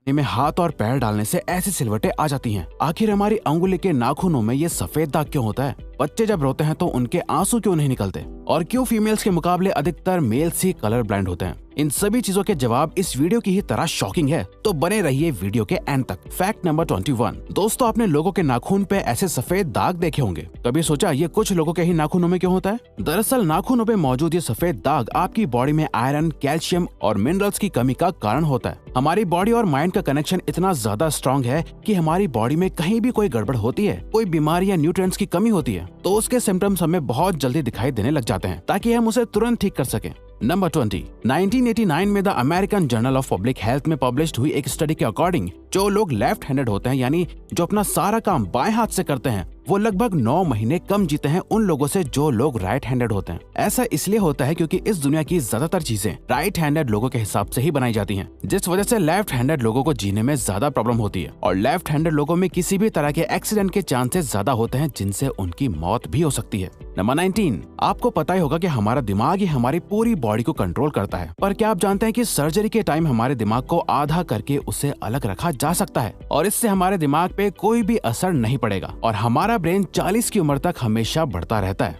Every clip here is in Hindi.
में हाथ और पैर डालने से ऐसी सिलवटें आ जाती हैं। आखिर हमारी अंगुली के नाखूनों में ये सफेद दाग क्यों होता है? बच्चे जब रोते हैं तो उनके आंसू क्यों नहीं निकलते? और क्यों फीमेल्स के मुकाबले अधिकतर मेल्स ही कलर ब्लाइंड होते हैं? इन सभी चीजों के जवाब इस वीडियो की ही तरह शॉकिंग है, तो बने रहिए वीडियो के एंड तक। Fact number 21। दोस्तों, आपने लोगों के नाखून पे ऐसे सफेद दाग देखे होंगे। कभी सोचा ये कुछ लोगों के ही नाखूनों में क्यों होता है? दरअसल नाखूनों पे मौजूद ये सफेद दाग आपकी बॉडी में आयरन, कैल्शियम और मिनरल्स की कमी का कारण होता है। हमारी बॉडी और माइंड का कनेक्शन इतना ज्यादा स्ट्रॉन्ग है कि हमारी बॉडी में कहीं भी कोई गड़बड़ होती है, कोई बीमारी या न्यूट्रिएंट्स की कमी होती है, तो उसके सिम्टम्स हमें बहुत जल्दी दिखाई देने लग जाते हैं, ताकि हम उसे तुरंत ठीक कर सकें। नंबर 20। 1989 में the American journal of public health में पब्लिश्ड हुई एक स्टडी के अकॉर्डिंग जो लोग लेफ्ट हैंडेड होते हैं, यानी जो अपना सारा काम बाएं हाथ से करते हैं, वो लगभग 9 महीने कम जीते हैं उन लोगों से जो लोग राइट हैंडेड होते हैं। ऐसा इसलिए होता है क्योंकि इस दुनिया की ज्यादातर चीजें राइट हैंडेड लोगों के हिसाब से ही बनाई जाती हैं, जिस वजह से लेफ्ट हैंडेड लोगों को जीने में ज्यादा प्रॉब्लम होती है। और लेफ्ट हैंडेड लोगों में किसी भी तरह के एक्सीडेंट के चांसेस ज्यादा होते हैं, जिनसे उनकी मौत भी हो सकती है। नंबर 19। आपको पता ही होगा कि हमारा दिमाग ही हमारी पूरी बॉडी को कंट्रोल करता है, पर क्या आप जानते हैं कि सर्जरी के टाइम हमारे दिमाग को आधा करके उसे अलग रखा जा सकता है और इससे हमारे दिमाग पे कोई भी असर नहीं पड़ेगा और हमारा ब्रेन 40 की उम्र तक हमेशा बढ़ता रहता है।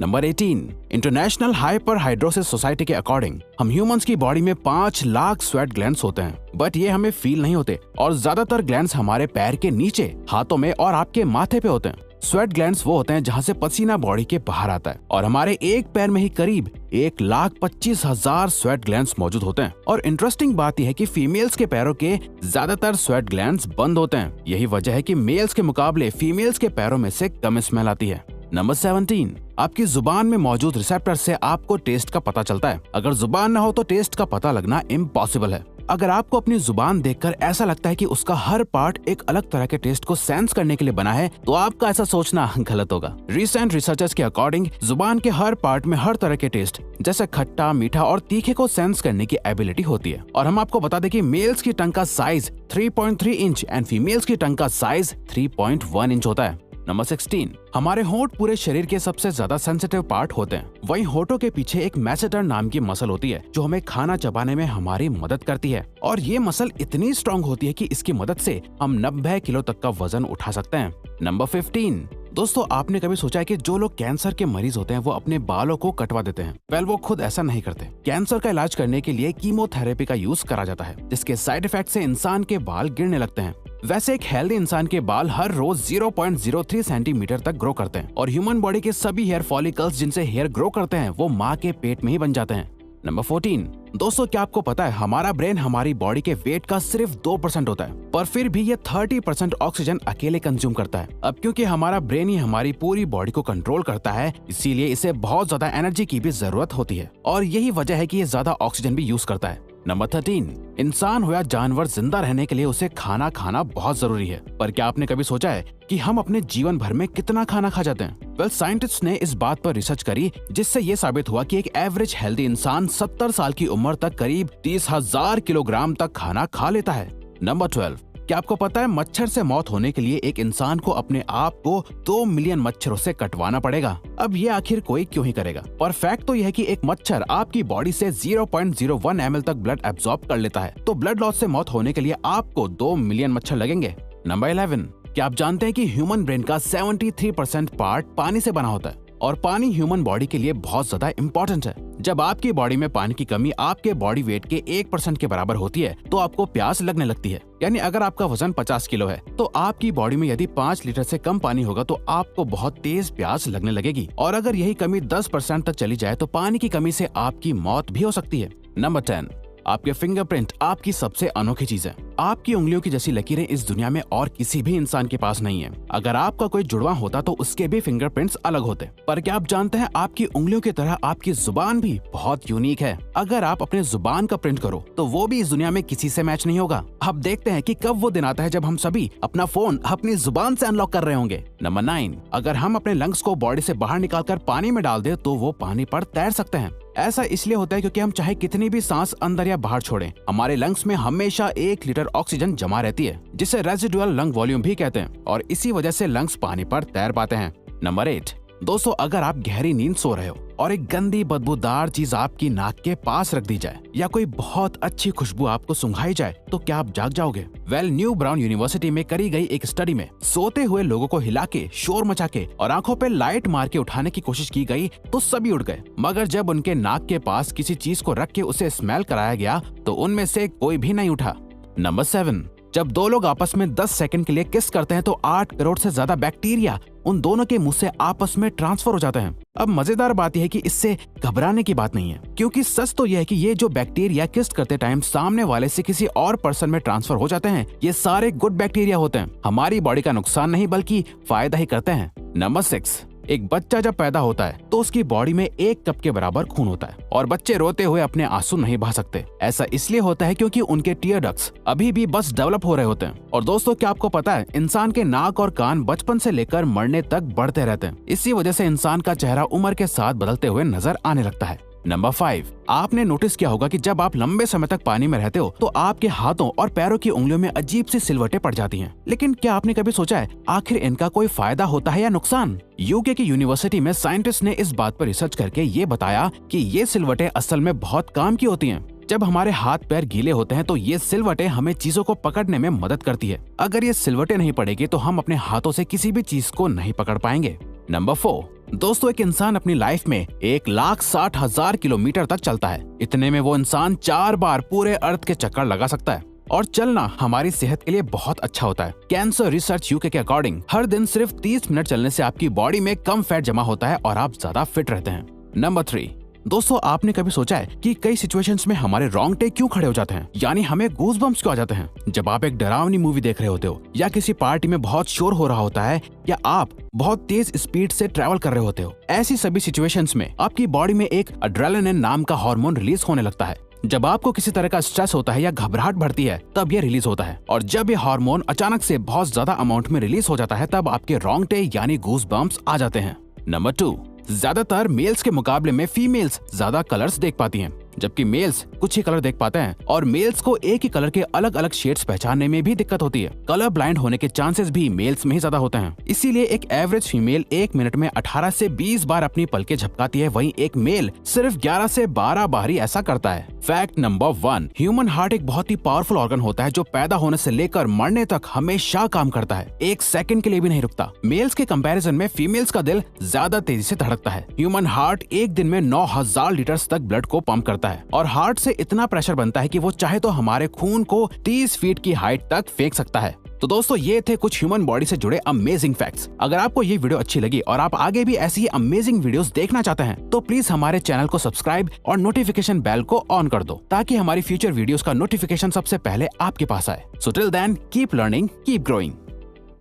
Number 18। International hyper hidrosis society के अकॉर्डिंग हम ह्यूमंस की बॉडी में 5 लाख स्वेट ग्लैंड्स होते हैं, बट ये हमें फील नहीं होते और ज्यादातर ग्लैंड्स हमारे पैर के नीचे, हाथों में और आपके माथे पे होते हैं। स्वेट ग्लैंड्स वो होते हैं जहाँ से पसीना बॉडी के बाहर आता है और हमारे एक पैर में ही करीब 1,25,000 स्वेट ग्लैंड्स मौजूद होते हैं। और इंटरेस्टिंग बात यह है कि फीमेल्स के पैरों के ज्यादातर स्वेट ग्लैंड्स बंद होते हैं। यही वजह है कि मेल्स के मुकाबले फीमेल्स के पैरों में से कम स्मेल आती है। नंबर 17। आपकी जुबान में मौजूद रिसेप्टर से आपको टेस्ट का पता चलता है। अगर जुबान न हो तो टेस्ट का पता लगना इम्पॉसिबल है। अगर आपको अपनी जुबान देखकर ऐसा लगता है कि उसका हर पार्ट एक अलग तरह के टेस्ट को सेंस करने के लिए बना है, तो आपका ऐसा सोचना गलत होगा। रिसेंट रिसर्चर्स के अकॉर्डिंग जुबान के हर पार्ट में हर तरह के टेस्ट जैसे खट्टा, मीठा और तीखे को सेंस करने की एबिलिटी होती है। और हम आपको बता दें कि मेल्स की टंग का साइज 3.3 इंच एंड फीमेल्स की टंग का साइज 3.1 इंच होता है। नंबर 16। हमारे होंठ पूरे शरीर के सबसे ज्यादा सेंसिटिव पार्ट होते हैं। वहीं होठों के पीछे एक मैसेटर नाम की मसल होती है जो हमें खाना चबाने में हमारी मदद करती है और ये मसल इतनी स्ट्रॉन्ग होती है कि इसकी मदद से हम 90 किलो तक का वजन उठा सकते हैं। नंबर 15। दोस्तों, आपने कभी सोचा है कि जो लोग कैंसर के मरीज होते हैं वो अपने बालों को कटवा देते हैं? वेल, वो खुद ऐसा नहीं करते। कैंसर का इलाज करने के लिए कीमोथेरेपी का यूज करा जाता है, जिसके साइड इफेक्ट से इंसान के बाल गिरने लगते हैं। वैसे एक हेल्दी इंसान के बाल हर रोज 0.03 सेंटीमीटर तक ग्रो करते हैं और ह्यूमन बॉडी के सभी हेयर फॉलिकल्स जिनसे हेयर ग्रो करते हैं वो माँ के पेट में ही बन जाते हैं। नंबर 14। दोस्तों, क्या आपको पता है हमारा ब्रेन हमारी बॉडी के वेट का सिर्फ 2% होता है, पर फिर भी ये 30% ऑक्सीजन अकेले कंज्यूम करता है। अब क्योंकि हमारा ब्रेन ही हमारी पूरी बॉडी को कंट्रोल करता है, इसीलिए इसे बहुत ज्यादा एनर्जी की भी जरूरत होती है और यही वजह है कि ये ज्यादा ऑक्सीजन भी यूज करता है। नंबर 13। इंसान हो या जानवर, जिंदा रहने के लिए उसे खाना खाना बहुत जरूरी है, पर क्या आपने कभी सोचा है कि हम अपने जीवन भर में कितना खाना खा जाते हैं? वेल, साइंटिस्ट ने इस बात पर रिसर्च करी जिससे ये साबित हुआ कि एक एवरेज हेल्दी इंसान 70 साल की उम्र तक करीब 30,000 किलोग्राम तक खाना खा लेता है। नंबर 12। क्या आपको पता है मच्छर से मौत होने के लिए एक इंसान को अपने आप को 2 मिलियन मच्छरों से कटवाना पड़ेगा? अब ये आखिर कोई क्यों ही करेगा? पर फैक्ट तो यह है कि एक मच्छर आपकी बॉडी से 0.01 ml तक ब्लड एब्जॉर्ब कर लेता है, तो ब्लड लॉस से मौत होने के लिए आपको 2 मिलियन मच्छर लगेंगे। नंबर 11। क्या आप जानते हैं कि ह्यूमन ब्रेन का 73% पार्ट पानी से बना होता है और पानी ह्यूमन बॉडी के लिए बहुत ज्यादा इम्पोर्टेंट है। जब आपकी बॉडी में पानी की कमी आपके बॉडी वेट के 1% के बराबर होती है तो आपको प्यास लगने लगती है। यानी अगर आपका वजन 50 किलो है तो आपकी बॉडी में यदि 5 लीटर से कम पानी होगा तो आपको बहुत तेज प्यास लगने लगेगी और अगर यही कमी 10% तक चली जाए तो पानी की कमी से आपकी मौत भी हो सकती है। नंबर 10। आपके फिंगरप्रिंट आपकी सबसे अनोखी चीज है। आपकी उंगलियों की जैसी लकीरें इस दुनिया में और किसी भी इंसान के पास नहीं है। अगर आपका कोई जुड़वा होता तो उसके भी फिंगरप्रिंट्स अलग होते। पर क्या आप जानते हैं आपकी उंगलियों की तरह आपकी जुबान भी बहुत यूनिक है। अगर आप अपने जुबान का प्रिंट करो तो वो भी इस दुनिया में किसी से मैच नहीं होगा। अब देखते हैं कि कब वो दिन आता है जब हम सभी अपना फोन अपनी जुबान से अनलॉक कर रहे होंगे। नंबर 9। अगर हम अपने लंग्स को बॉडी से बाहर निकालकर पानी में डाल दे तो वो पानी पर तैर सकते हैं। ऐसा इसलिए होता है क्योंकि हम चाहे कितनी भी सांस अंदर या बाहर छोड़ें, हमारे लंग्स में हमेशा 1 लीटर ऑक्सीजन जमा रहती है, जिसे रेजिडुअल लंग वॉल्यूम भी कहते हैं और इसी वजह से लंग्स पानी पर तैर पाते हैं। नंबर 8। दोस्तों अगर आप गहरी नींद सो रहे हो और एक गंदी बदबूदार चीज आपकी नाक के पास रख दी जाए या कोई बहुत अच्छी खुशबू आपको सुंघाई जाए तो क्या आप जाग जाओगे? न्यू ब्राउन यूनिवर्सिटी में करी गई एक स्टडी में सोते हुए लोगों को हिला के, शोर मचा के और आंखों पे लाइट मार के उठाने की कोशिश की गई तो सभी उठ गए, मगर जब उनके नाक के पास किसी चीज को रख के उसे स्मेल कराया गया तो उनमें से कोई भी नहीं उठा। नंबर 7, जब दो लोग आपस में 10 सेकंड के लिए किस करते हैं तो 8 करोड़ से ज्यादा बैक्टीरिया उन दोनों के मुंह से आपस में ट्रांसफर हो जाते हैं। अब मजेदार बात यह है कि इससे घबराने की बात नहीं है, क्योंकि सच तो यह है कि ये जो बैक्टीरिया किस करते टाइम सामने वाले से किसी और पर्सन में ट्रांसफर हो जाते हैं, ये सारे गुड बैक्टीरिया होते हैं, हमारी बॉडी का नुकसान नहीं बल्कि फायदा ही करते हैं। नंबर 6, एक बच्चा जब पैदा होता है तो उसकी बॉडी में 1 कप के बराबर खून होता है और बच्चे रोते हुए अपने आंसू नहीं बहा सकते। ऐसा इसलिए होता है क्योंकि उनके टीयर डक्ट्स अभी भी बस डेवलप हो रहे होते हैं। और दोस्तों क्या आपको पता है, इंसान के नाक और कान बचपन से लेकर मरने तक बढ़ते रहते हैं। इसी वजह से इंसान का चेहरा उम्र के साथ बदलते हुए नजर आने लगता है। नंबर 5, आपने नोटिस किया होगा कि जब आप लंबे समय तक पानी में रहते हो तो आपके हाथों और पैरों की उंगलियों में अजीब सी सिलवटें पड़ जाती हैं। लेकिन क्या आपने कभी सोचा है आखिर इनका कोई फायदा होता है या नुकसान? यूके की यूनिवर्सिटी में साइंटिस्ट ने इस बात पर रिसर्च करके ये बताया कि ये सिलवटें असल में बहुत काम की होती हैं। जब हमारे हाथ पैर गीले होते हैं तो ये सिलवटें हमें चीजों को पकड़ने में मदद करती है। अगर ये सिलवटें नहीं पड़ेगी तो हम अपने हाथों से किसी भी चीज को नहीं पकड़ पाएंगे। नंबर 4, दोस्तों एक इंसान अपनी लाइफ में 1,60,000 किलोमीटर तक चलता है। इतने में वो इंसान 4 बार पूरे अर्थ के चक्कर लगा सकता है। और चलना हमारी सेहत के लिए बहुत अच्छा होता है। कैंसर रिसर्च यूके के अकॉर्डिंग हर दिन सिर्फ 30 मिनट चलने से आपकी बॉडी में कम फैट जमा होता है और आप ज्यादा फिट रहते हैं। नंबर 3, दोस्तों आपने कभी सोचा है कि कई सिचुएशंस में हमारे रोंगटे क्यों खड़े हो जाते हैं, यानी हमें गूज़बम्प्स क्यों आ जाते हैं? जब आप एक डरावनी मूवी देख रहे होते हो या किसी पार्टी में बहुत शोर हो रहा होता है या आप बहुत तेज स्पीड से ट्रैवल कर रहे होते हो, ऐसी सभी सिचुएशंस में आपकी बॉडी में एक एड्रेनालिन नाम का हार्मोन रिलीज होने लगता है। जब आपको किसी तरह का स्ट्रेस होता है या घबराहट बढ़ती है तब ये रिलीज होता है, और जब ये हार्मोन अचानक से बहुत ज्यादा अमाउंट में रिलीज हो जाता है तब आपके रोंगटे यानी गूज़बम्प्स आ जाते हैं। नंबर 2, ज्यादातर मेल्स के मुकाबले में फीमेल्स ज्यादा कलर्स देख पाती हैं, जबकि मेल्स कुछ ही कलर देख पाते हैं और मेल्स को एक ही कलर के अलग अलग शेड्स पहचानने में भी दिक्कत होती है। कलर ब्लाइंड होने के चांसेस भी मेल्स में ही ज्यादा होते हैं। इसीलिए एक एवरेज फीमेल 1 मिनट में 18 से 20 बार अपनी पलकें झपकाती है, वहीं एक मेल सिर्फ 11 से 12 बार ही ऐसा करता है। फैक्ट नंबर 1, ह्यूमन हार्ट एक बहुत ही पावरफुल ऑर्गन होता है जो पैदा होने से लेकर मरने तक हमेशा काम करता है, 1 सेकंड के लिए भी नहीं रुकता। मेल्स के कंपैरिजन में फीमेल्स का दिल ज्यादा तेजी से धड़कता है। ह्यूमन हार्ट एक दिन में 9,000 लीटर तक ब्लड को पंप करता है और हार्ट से इतना प्रेशर बनता है कि वो चाहे तो हमारे खून को 30 फीट की हाइट तक फेंक सकता है। तो दोस्तों ये थे कुछ ह्यूमन बॉडी से जुड़े अमेजिंग फैक्ट्स। अगर आपको ये वीडियो अच्छी लगी और आप आगे भी ऐसी ही अमेजिंग वीडियोस देखना चाहते हैं तो प्लीज हमारे चैनल को सब्सक्राइब और नोटिफिकेशन बेल को ऑन कर दो ताकि हमारी फ्यूचर वीडियोस का नोटिफिकेशन सबसे पहले आपके पास आए। So till then keep learning, keep growing.